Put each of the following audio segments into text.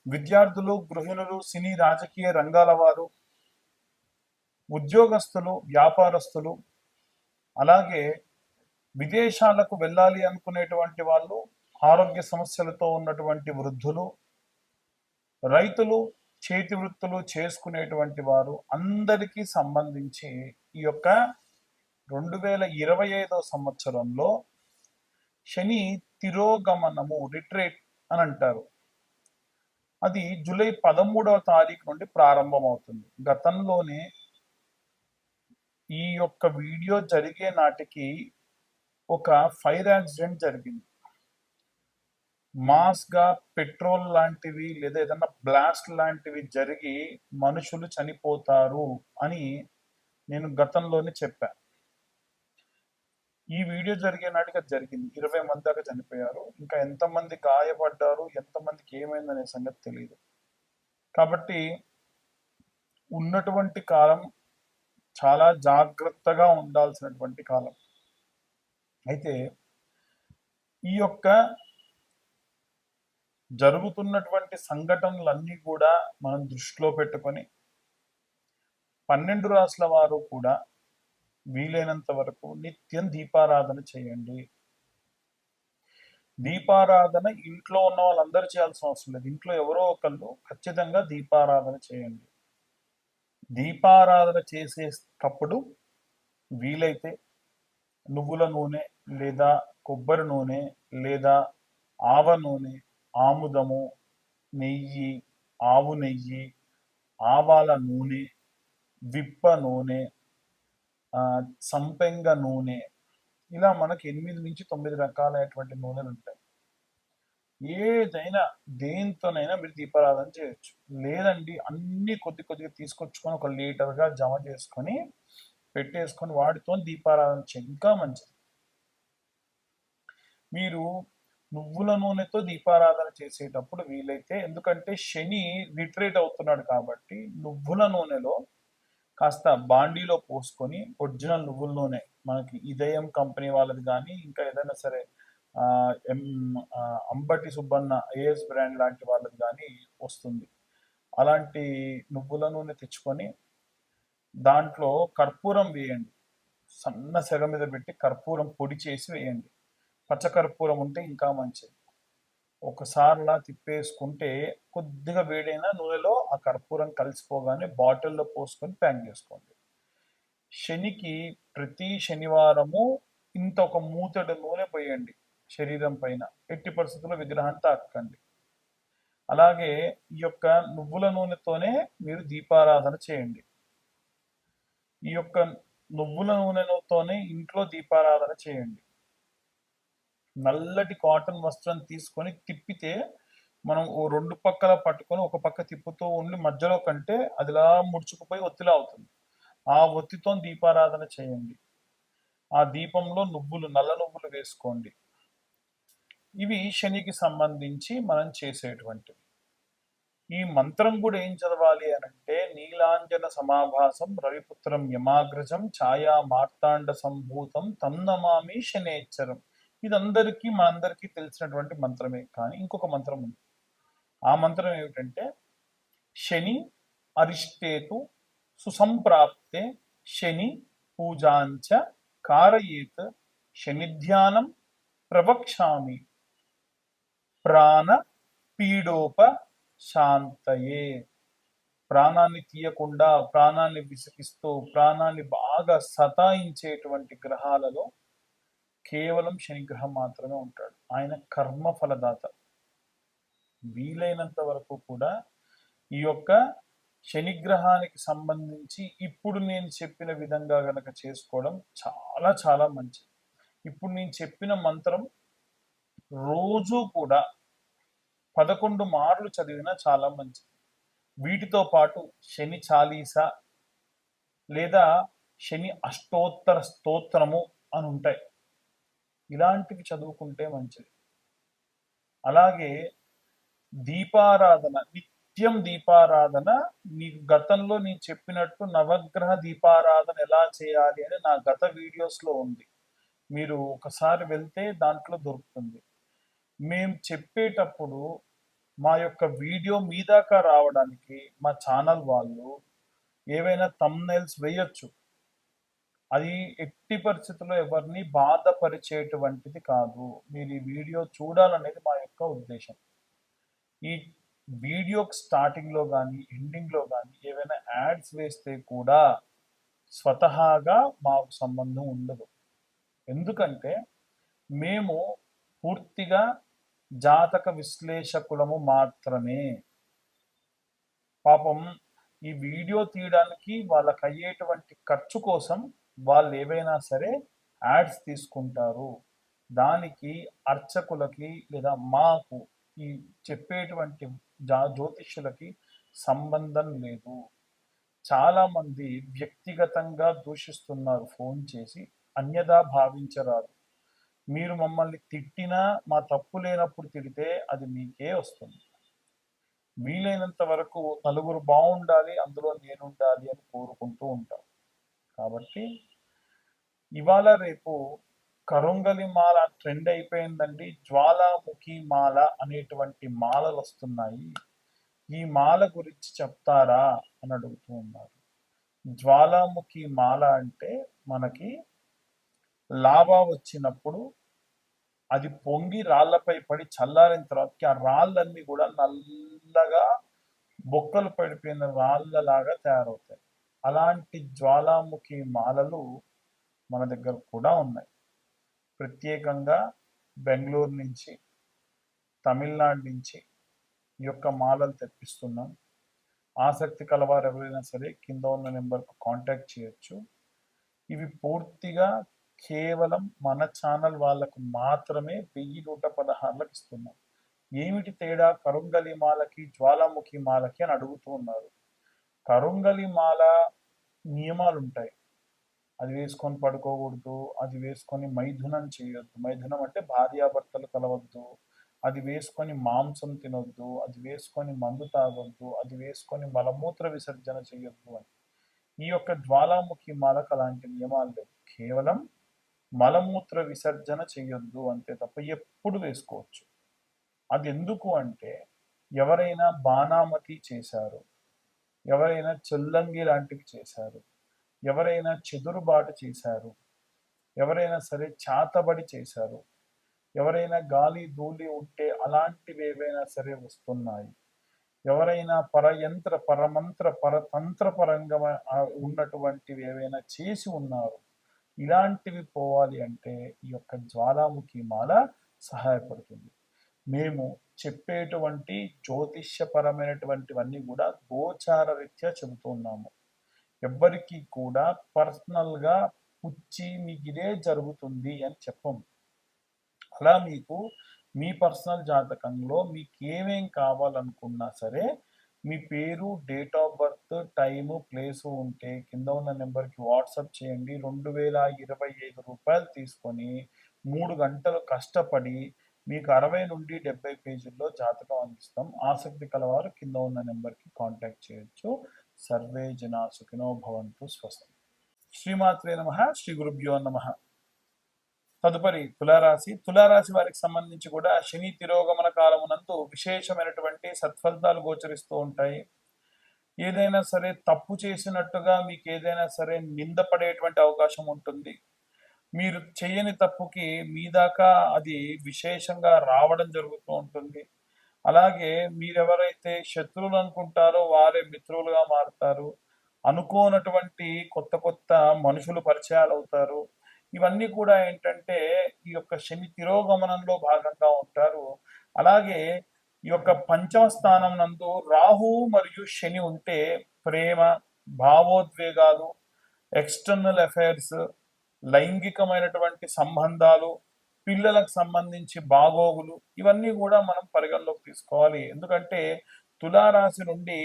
విద్యార్థులు, గృహిణులు, సినీ రాజకీయ రంగాల వారు, ఉద్యోగస్తులు, వ్యాపారస్తులు, అలాగే విదేశాలకు వెళ్ళాలి అనుకునేటువంటి వాళ్ళు, ఆరోగ్య సమస్యలతో ఉన్నటువంటి వృద్ధులు, రైతులు, చేతి వృత్తులు చేసుకునేటువంటి వారు అందరికీ సంబంధించి ఈ యొక్క 2025 సంవత్సరంలో శని తిరోగమనము రిట్రేట్ అని అంటారు. అది జూలై 13వ తారీఖు నుండి ప్రారంభమవుతుంది. గతంలోనే ఈ యొక్క వీడియో జరిగే నాటికి ఒక ఫైర్ యాక్సిడెంట్ జరిగింది. మాస్గా పెట్రోల్ లాంటివి లేదా ఏదైనా బ్లాస్ట్ లాంటివి జరిగి మనుషులు చనిపోతారు అని నేను గతంలోనే చెప్పాను. ఈ వీడియో జరిగే నాటికి అది జరిగింది. 20 మంది దాకా చనిపోయారు. ఇంకా ఎంతమంది గాయపడ్డారు, ఎంతమందికి ఏమైందనే సంగతి తెలియదు. కాబట్టి ఉన్నటువంటి కాలం చాలా జాగ్రత్తగా ఉండాల్సినటువంటి కాలం. అయితే ఈ యొక్క జరుగుతున్నటువంటి సంఘటనలన్నీ కూడా మనం దృష్టిలో పెట్టుకొని 12 రాసుల వారు కూడా వీలైనంత వరకు నిత్యం దీపారాధన చేయండి. దీపారాధన ఇంట్లో ఉన్న వాళ్ళందరూ చేయాల్సిన అవసరం లేదు. ఇంట్లో ఎవరో ఒకళ్ళు ఖచ్చితంగా దీపారాధన చేయండి. దీపారాధన చేసేటప్పుడు వీలైతే నువ్వుల నూనె లేదా కొబ్బరి నూనె లేదా ఆవ నూనె, ఆముదము, నెయ్యి, ఆవు నెయ్యి, ఆవాల నూనె, విప్ప నూనె, సంపెంగ నూనె, ఇలా మనకి 8 నుంచి 9 రకాలైనటువంటి నూనెలు ఉంటాయి. ఏదైనా దేంతోనైనా మీరు దీపారాధన చేయొచ్చు. లేదండి అన్ని కొద్దిగా తీసుకొచ్చుకొని ఒక లీటర్గా జమ చేసుకొని పెట్టేసుకొని వాటితో దీపారాధన చేయండి, ఇంకా మంచిది. మీరు నువ్వుల నూనెతో దీపారాధన చేసేటప్పుడు వీలైతే, ఎందుకంటే శని రిట్రేట్ అవుతున్నాడు కాబట్టి నువ్వుల నూనెలో కాస్త బాండీలో పోసుకొని ఒరిజినల్ నువ్వుల నూనె మనకి ఇదయం కంపెనీ వాళ్ళది కానీ ఇంకా ఏదైనా సరే అంబటి సుబ్బన్న ఏఎస్ బ్రాండ్ లాంటి వాళ్ళది కానీ వస్తుంది. అలాంటి నువ్వుల నూనె తెచ్చుకొని దాంట్లో కర్పూరం వేయండి. సన్న సెగ మీద పెట్టి కర్పూరం పొడి చేసి వేయండి. పచ్చకర్పూరం ఉంటే ఇంకా మంచిది. ఒకసారిలా తిప్పేసుకుంటే కొద్దిగా వేడైన నూనెలో ఆ కర్పూరం కలిసిపోగానే బాటిల్లో పోసుకొని ప్యాక్ చేసుకోండి. శనికి ప్రతి శనివారము ఇంత ఒక మూతడు నూనె పోయండి శరీరం పైన. ఎట్టి పరిస్థితుల్లో విగ్రహాన్ని తాకండి. అలాగే ఈ యొక్క నువ్వుల నూనెతోనే మీరు దీపారాధన చేయండి. ఈ యొక్క నువ్వుల నూనెతోనే ఇంట్లో దీపారాధన చేయండి. నల్లటి కాటన్ వస్త్రం తీసుకొని తిప్పితే మనం ఓ 2 పక్కల పట్టుకొని ఒక పక్క తిప్పుతూ ఉండి మధ్యలో కంటే అదిలా ముడుచుకుపోయి ఒత్తిలా అవుతుంది. ఆ ఒత్తితో దీపారాధన చేయండి. ఆ దీపంలో నల్ల నువ్వులు వేసుకోండి. ఇవి శనికి సంబంధించి మనం చేసేటువంటివి. ఈ మంత్రం కూడా ఏం చదవాలి అనంటే, నీలాంజన సమాభాసం రవిపుత్రం యమాగ్రజం ఛాయా మార్తాండ సంభూతం తన్నమామి శనేశ్వరం. ఇదందరికీ మనందరికీ తెలిసినటువంటి మంత్రమే. కానీ ఇంకొక మంత్రం ఉంది. ఆ మంత్రం ఏమిటంటే, శని అరిష్టేతు సుసంప్రాప్తే శని పూజాంచ కారయేత్ శనిధ్యానం ప్రవక్ష్యామి ప్రాణ పీడోప శాంతయే. ప్రాణాన్ని తీయకుండా, ప్రాణాన్ని విసిగిస్తూ, ప్రాణాన్ని బాగా సతాయించేటువంటి గ్రహాలలో కేవలం శనిగ్రహం మాత్రమే ఉంటాడు. ఆయన కర్మ ఫలదాత. వీలైనంత వరకు కూడా ఈ యొక్క శనిగ్రహానికి సంబంధించి ఇప్పుడు నేను చెప్పిన విధంగా గనక చేసుకోవడం చాలా చాలా మంచిది. ఇప్పుడు నేను చెప్పిన మంత్రం రోజు కూడా 11 మార్లు చదివినా చాలా మంచిది. వీటితో పాటు శని చాలీసా లేదా శని అష్టోత్తర స్తోత్రము అని ఉంటాయి. ఇలాంటివి చదువుకుంటే మంచిది. అలాగే దీపారాధన, నిత్యం దీపారాధన, నీకు గతంలో నేను చెప్పినట్టు నవగ్రహ దీపారాధన ఎలా చేయాలి అని నా గత వీడియోస్లో ఉంది. మీరు ఒకసారి వెళ్తే దాంట్లో దొరుకుతుంది. మేము చెప్పేటప్పుడు మా యొక్క వీడియో మీ దాకా రావడానికి మా ఛానల్ వాళ్ళు ఏవైనా థంబ్నెయిల్స్ వేయొచ్చు. అది ఎట్టి పరిస్థితుల్లో ఎవరిని బాధపరిచేటువంటిది కాదు. మీరు ఈ వీడియో చూడాలనేది మా యొక్క ఉద్దేశం. ఈ వీడియోకి స్టార్టింగ్‌లో గానీ, ఎండింగ్‌లో గానీ ఏవైనా యాడ్స్ వేస్తే కూడా స్వతహాగా మాకు సంబంధం ఉండదు. ఎందుకంటే మేము పూర్తిగా జాతక విశ్లేషకులము మాత్రమే. పాపం ఈ వీడియో తీయడానికి వాళ్ళకి అయ్యేటువంటి ఖర్చు కోసం వాళ్ళు ఏవైనా సరే యాడ్స్ తీసుకుంటారు. దానికి అర్చకులకి లేదా మాకు ఈ చెప్పేటువంటి జ్యోతిష్యులకి సంబంధం లేదు. చాలామంది వ్యక్తిగతంగా దూషిస్తున్నారు ఫోన్ చేసి, అన్యదా భావించరాదు. మీరు మమ్మల్ని తిట్టినా మా తప్పు లేనప్పుడు తిడితే అది మీకే వస్తుంది. వీలైనంత వరకు నలుగురు బాగుండాలి, అందులో నేనుండాలి అని కోరుకుంటూ ఉంటాం. కాబట్టి ఇవాళ రేపు కరుంగలి మాల ట్రెండ్ అయిపోయిందండి. జ్వాలాముఖి మాల అనేటువంటి మాలలు వస్తున్నాయి. ఈ మాల గురించి చెప్తారా అని అడుగుతూ ఉన్నారు. జ్వాలాముఖి మాల అంటే మనకి లావా వచ్చినప్పుడు అది పొంగి రాళ్లపై పడి చల్లారిన తర్వాతకి ఆ రాళ్ళన్నీ కూడా నల్లగా బొక్కలు పడిపోయిన రాళ్ళలాగా తయారవుతాయి. అలాంటి జ్వాలాముఖి మాలలు మన దగ్గర కూడా ఉన్నాయి. ప్రత్యేకంగా బెంగళూరు నుంచి, తమిళనాడు నుంచి ఈ యొక్క మాలలు తెప్పిస్తున్నాం. ఆసక్తి కలవారు ఎవరైనా సరే కింద ఉన్న నెంబర్కు కాంటాక్ట్ చేయొచ్చు. ఇవి పూర్తిగా కేవలం మన ఛానల్ వాళ్ళకు మాత్రమే 1116లకు ఇస్తున్నాం. ఏమిటి తేడా కరుంగలి మాలకి జ్వాలాముఖి మాలకి అని అడుగుతూ ఉన్నారు. కరుంగలి మాల నియమాలు ఉంటాయి. అది వేసుకొని పడుకోకూడదు, అది వేసుకొని మైథునం చేయొద్దు. మైథునం అంటే భార్యాభర్తలు కలవద్దు. అది వేసుకొని మాంసం తినొద్దు, అది వేసుకొని మందు తాగొద్దు, అది వేసుకొని మలమూత్ర విసర్జన చేయొద్దు అని. ఈ యొక్క జ్వాలాముఖి మాలకు అలాంటి నియమాలు లేవు. కేవలం మలమూత్ర విసర్జన చేయొద్దు అంతే తప్ప ఎప్పుడు వేసుకోవచ్చు. అది ఎందుకు అంటే ఎవరైనా బాణామతి చేశారు, ఎవరైనా చెల్లంగి లాంటివి చేశారు, ఎవరైనా చెదురుబాటు చేశారు, ఎవరైనా సరే చాతబడి చేశారు, ఎవరైనా గాలి ధూళి ఉంటే అలాంటివి ఏవైనా సరే వస్తున్నాయి, ఎవరైనా పరయంత్ర పరమంత్ర పరతంత్ర పరంగా ఉన్నటువంటివి ఏవైనా చేసి ఉన్నారు, ఇలాంటివి పోవాలి అంటే ఈ యొక్క జ్వాలాముఖి మాల సహాయపడుతుంది. మేము చెప్పేటువంటి జ్యోతిష్యపరమైనటువంటివన్నీ కూడా గోచార రీత్యా చెబుతున్నాము. ఎవ్వరికి కూడా పర్సనల్గా పుచ్చి మీకు ఇదే జరుగుతుంది అని చెప్పము. అలా మీకు మీ పర్సనల్ జాతకంలో మీకు ఏమేం కావాలనుకున్నా సరే మీ పేరు, date of birth, time, place ఉంటే కింద ఉన్న నెంబర్కి వాట్సాప్ చేయండి. 2025 రూపాయలు తీసుకొని 3 గంటలు కష్టపడి మీకు 60 నుండి 70 పేజీల్లో జాతకం అందిస్తాం. ఆసక్తి కలవారు కింద ఉన్న నెంబర్కి కాంటాక్ట్ చేయొచ్చు. సర్వే జనా సుఖినో భవంతు. స్వస్తి. శ్రీమాత్రే నమః. శ్రీ గురుభ్యో నమః. తదుపరి తులారాశి. తులారాశి వారికి సంబంధించి కూడా శని తిరోగమన కాలమునందు విశేషమైనటువంటి సత్ఫలితాలు గోచరిస్తూ ఉంటాయి. ఏదైనా సరే తప్పు చేసినట్టుగా మీకు ఏదైనా సరే నిందపడేటువంటి అవకాశం ఉంటుంది. మీరు చేయని తప్పుకి మీ దాకా అది విశేషంగా రావడం జరుగుతూ ఉంటుంది. అలాగే మీరెవరైతే శత్రువులు అనుకుంటారో వారే మిత్రులుగా మారుతారు. అనుకోనటువంటి కొత్త కొత్త మనుషులు పరిచయాలు అవుతారు. ఇవన్నీ కూడా ఏంటంటే ఈ యొక్క శని తిరోగమనంలో భాగంగా ఉంటారు. అలాగే ఈ యొక్క పంచమ స్థానం నందు రాహు మరియు శని ఉంటే ప్రేమ, భావోద్వేగాలు, ఎక్స్టర్నల్ అఫైర్స్, లైంగికమైనటువంటి సంబంధాలు, పిల్లలకు సంబంధించి బాగోగులు, ఇవన్నీ కూడా మనం పరిగణలోకి తీసుకోవాలి. ఎందుకంటే తులారాశి నుండి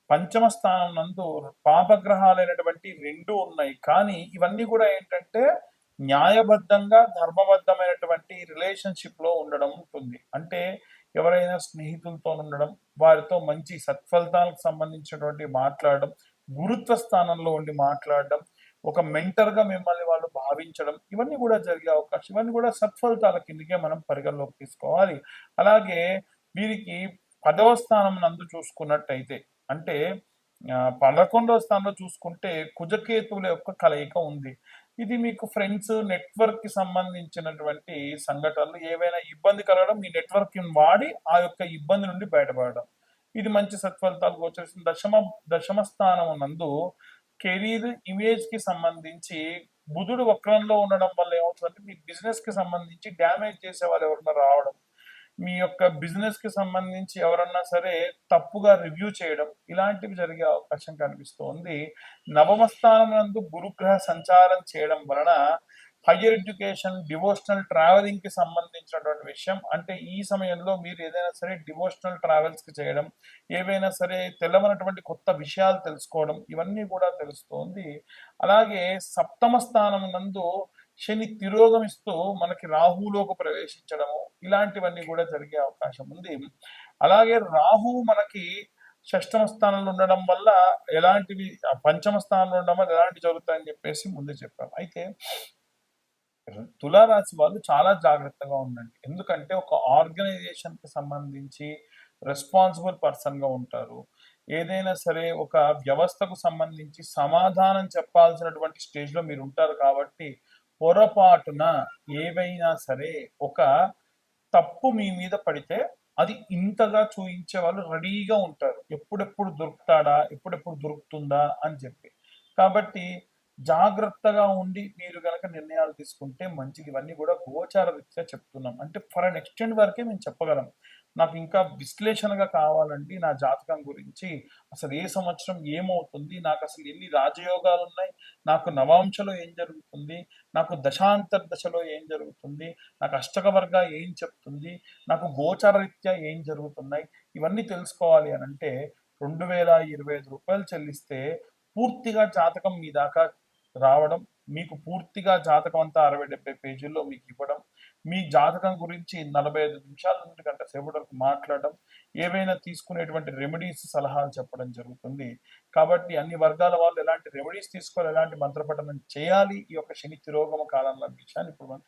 పంచమ స్థానం నందు పాపగ్రహాలైనటువంటి 2 ఉన్నాయి. కానీ ఇవన్నీ కూడా ఏంటంటే న్యాయబద్ధంగా ధర్మబద్ధమైనటువంటి రిలేషన్షిప్ లో ఉండడం ఉంటుంది. అంటే ఎవరైనా స్నేహితులతో ఉండడం, వారితో మంచి సత్ఫలితాలకు సంబంధించినటువంటి మాట్లాడడం, గురుత్వ స్థానంలో ఉండి మాట్లాడడం, ఒక మెంటర్గా మిమ్మల్ని వాళ్ళు భావించడం, ఇవన్నీ కూడా జరిగే అవకాశం, ఇవన్నీ కూడా సత్ఫలితాల కిందకే మనం పరిగణలోకి తీసుకోవాలి. అలాగే వీరికి 10వ స్థానం నందు చూసుకున్నట్టయితే అంటే 11వ స్థానంలో చూసుకుంటే కుజకేతువుల యొక్క కలయిక ఉంది. ఇది మీకు ఫ్రెండ్స్, నెట్వర్క్‌కి సంబంధించినటువంటి సంఘటనలు ఏవైనా ఇబ్బంది కలగడం, మీ నెట్వర్క్‌ని వాడి ఆ యొక్క ఇబ్బంది నుండి బయటపడడం. ఇది మంచి సత్ఫలితాలు గోచరిస్తుంది. దశమ స్థానం నందు కెరీర్, ఇమేజ్‌కి సంబంధించి బుధుడు వక్రంలో ఉండడం వల్ల ఏమవుతుందంటే, మీ బిజినెస్‌కి సంబంధించి డ్యామేజ్ చేసేవాళ్ళు ఎవరైనా రావడం, మీ యొక్క బిజినెస్‌కి సంబంధించి ఎవరన్నా సరే తప్పుగా రివ్యూ చేయడం, ఇలాంటివి జరిగే అవకాశం కనిపిస్తోంది. నవమ స్థానం నందు గురుగ్రహ సంచారం చేయడం వలన హైయర్ ఎడ్యుకేషన్, డివోషనల్ ట్రావెలింగ్‌కి సంబంధించినటువంటి విషయం. అంటే ఈ సమయంలో మీరు ఏదైనా సరే డివోషనల్ ట్రావెల్స్‌కి చేయడం, ఏవైనా సరే తెలవనటువంటి కొత్త విషయాలు తెలుసుకోవడం, ఇవన్నీ కూడా తెలుస్తోంది. అలాగే సప్తమ స్థానం నందు శని తిరోగమిస్తూ మనకి రాహువులోకి ప్రవేశించడము, ఇలాంటివన్నీ కూడా జరిగే అవకాశం ఉంది. అలాగే రాహువు మనకి షష్టమ స్థానంలో ఉండడం వల్ల ఎలాంటివి, పంచమ స్థానంలో ఉండడం వల్ల ఎలాంటివి జరుగుతాయని చెప్పేసి ముందే చెప్పాం. అయితే తులారాశి వాళ్ళు చాలా జాగ్రత్తగా ఉండండి. ఎందుకంటే ఒక ఆర్గనైజేషన్‌కి సంబంధించి రెస్పాన్సిబుల్ పర్సన్‌గా ఉంటారు. ఏదైనా సరే ఒక వ్యవస్థకు సంబంధించి సమాధానం చెప్పాల్సినటువంటి స్టేజ్‌లో మీరుంటారు కాబట్టి, పొరపాటున ఏవైనా సరే ఒక తప్పు మీ మీద పడితే అది ఇంతగా చూయించే వాళ్ళు రెడీగా ఉంటారు. ఎప్పుడెప్పుడు దొరుకుతాడా? ఎప్పుడెప్పుడు దొరుకుతుందా? అని చెప్పి. కాబట్టి జాగ్రత్తగా ఉండి మీరు గనక నిర్ణయాలు తీసుకుంటే మంచిది. ఇవన్నీ కూడా గోచార రీత్యా చెప్తున్నాం. అంటే ఫర్ అన్ ఎక్స్‌టెంట్ వరకే మేము చెప్పగలం. నాకు ఇంకా విశ్లేషణగా కావాలండి నా జాతకం గురించి. అసలు ఏ సంవత్సరం ఏమవుతుంది? నాకసలు ఎన్ని రాజయోగాలున్నాయి? నాకు నవాంశలో ఏం జరుగుతుంది? నాకు దశాంతర దశలో ఏం జరుగుతుంది? నాకు అష్టక వర్గ ఏం చెప్తుంది? నాకు గోచార రీత్యా ఏం జరుగుతున్నాయి? ఇవన్నీ తెలుసుకోవాలి అనంటే రూ. 2025 చెల్లిస్తే పూర్తిగా జాతకం మీ దాకా రావడం, మీకు పూర్తిగా జాతకం అంతా 60, 70 పేజీల్లో మీకు ఇవ్వడం, మీ జాతకం గురించి 45 నిమిషాల నుండి గంట సేపటి వరకు మాట్లాడడం, ఏవైనా తీసుకునేటువంటి రెమెడీస్ సలహాలు చెప్పడం జరుగుతుంది. కాబట్టి అన్ని వర్గాల వాళ్ళు ఎలాంటి రెమెడీస్ తీసుకోవాలి, ఎలాంటి మంత్రపఠనం చేయాలి ఈ యొక్క శని తిరోగమ కాలంలో అనే విషయాన్ని ఇప్పుడు మనం